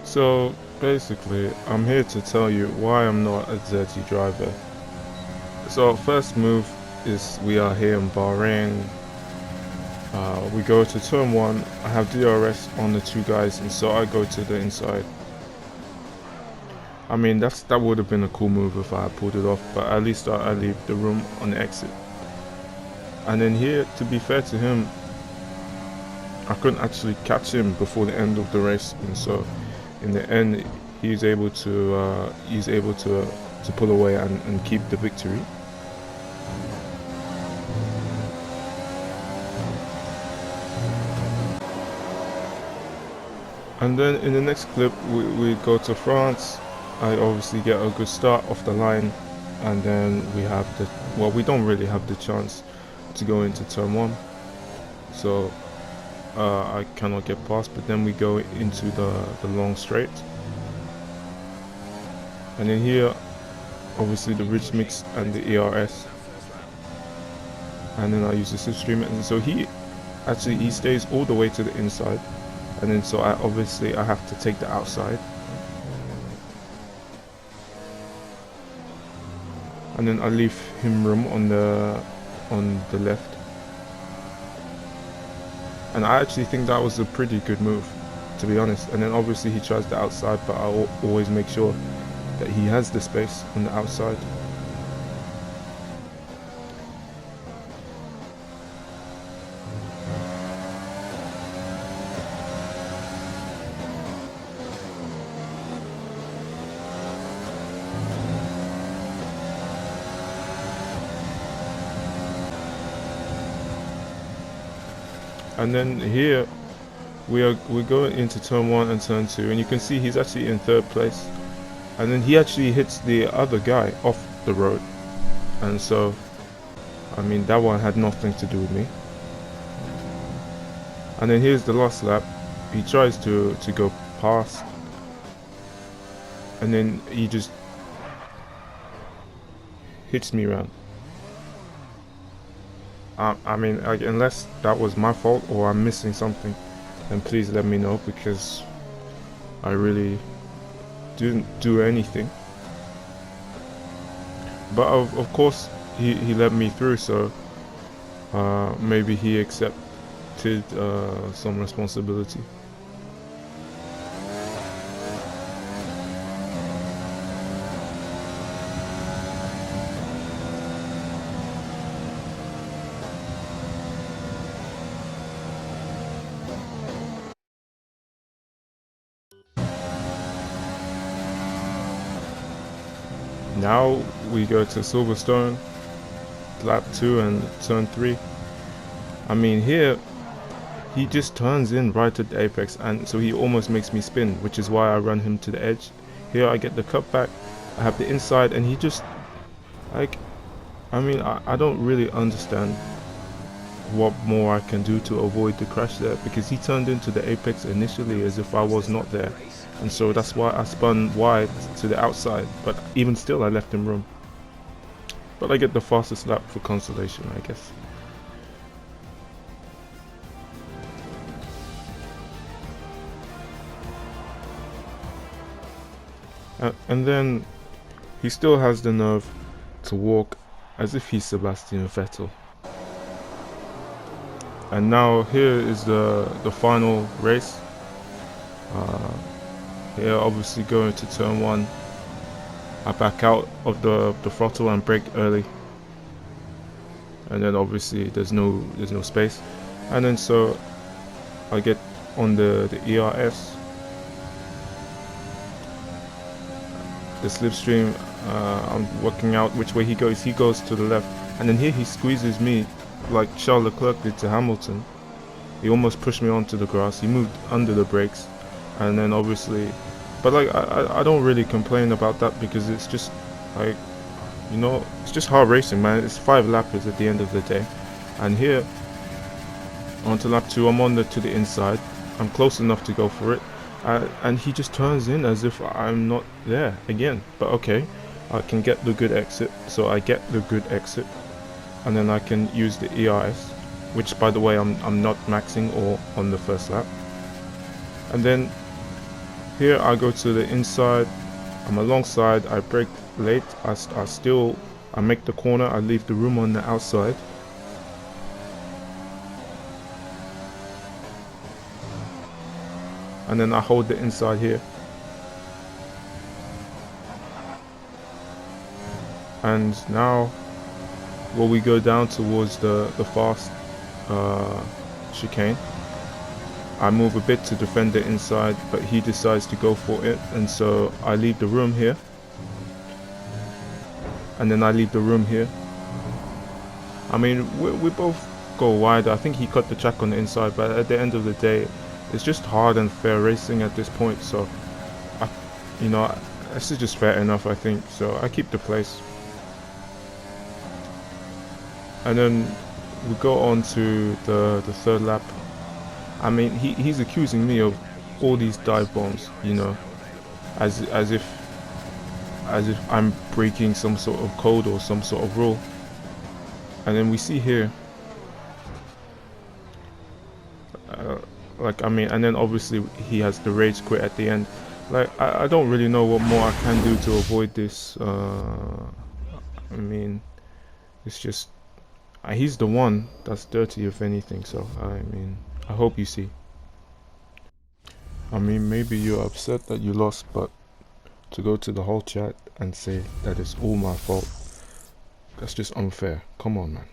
So basically, I'm here to tell you why I'm not a dirty driver. So our first move is we are here in Bahrain. We go to turn one. I have DRS on the two guys, and so I go to the inside. I mean, that would have been a cool move if I had pulled it off, but at least I leave the room on the exit. And then here, to be fair to him, I couldn't actually catch him before the end of the race, and so in the end, he's able to pull away and keep the victory. And then in the next clip, we go to France. I obviously get a good start off the line, and then we have we don't really have the chance to go into turn one, so I cannot get past. But then we go into the long straight, and then here, obviously the ridge mix and the ERS, and then I use the slipstream, and so he stays all the way to the inside. And then so I have to take the outside, and then I leave him room on the left, and I actually think that was a pretty good move, to be honest. And then obviously he tries the outside, but I always make sure that he has the space on the outside. And then here we're going into turn one and turn two, and you can see he's actually in third place, and then he actually hits the other guy off the road, and so I mean that one had nothing to do with me. And then here's the last lap. He tries to go past, and then he just hits me around. I mean, unless that was my fault or I'm missing something, then please let me know, because I really didn't do anything. But of course, he let me through, so maybe he accepted some responsibility. Now we go to Silverstone, lap 2 and turn 3. I mean, here he just turns in right at the apex, and so he almost makes me spin, which is why I run him to the edge. Here I get the cutback, I have the inside, and he just, like, I mean, I don't really understand what more I can do to avoid the crash there, because he turned into the apex initially as if I was not there. And so that's why I spun wide to the outside, but even still I left him room. But I get the fastest lap for consolation, I guess. And then he still has the nerve to walk as if he's Sebastian Vettel. And now here is the final race. Here obviously going to turn 1, I back out of the throttle and brake early, and then obviously there's no space, and then so I get on the ERS, the slipstream. I'm working out which way he goes. He goes to the left, and then here he squeezes me like Charles Leclerc did to Hamilton. He almost pushed me onto the grass. He moved under the brakes, and then obviously, but like I don't really complain about that, because it's just like, you know, it's just hard racing, man. It's 5 lappers at the end of the day. And here onto lap 2, I'm to the inside. I'm close enough to go for it, and he just turns in as if I'm not there again. But okay, I can get the good exit, so I get the good exit, and then I can use the ERS, which by the way I'm not maxing or on the first lap. And then Here I go to the inside. I'm alongside. I brake late. I make the corner. I leave the room on the outside. And then I hold the inside here. And now, well, we go down towards the fast chicane. I move a bit to defend the inside, but he decides to go for it, and so I leave the room here. And then I leave the room here. I mean, we both go wide. I think he cut the track on the inside, but at the end of the day, it's just hard and fair racing at this point. So, this is just fair enough, I think. So I keep the place. And then we go on to the third lap. I mean, he's accusing me of all these dive bombs, as if I'm breaking some sort of code or some sort of rule. And then we see here, and then obviously he has the rage quit at the end. Like, I don't really know what more I can do to avoid this. I mean, it's just, he's the one that's dirty, if anything. So, I mean, I hope you see. I mean, maybe you're upset that you lost, but to go to the whole chat and say that it's all my fault, that's just unfair. Come on, man.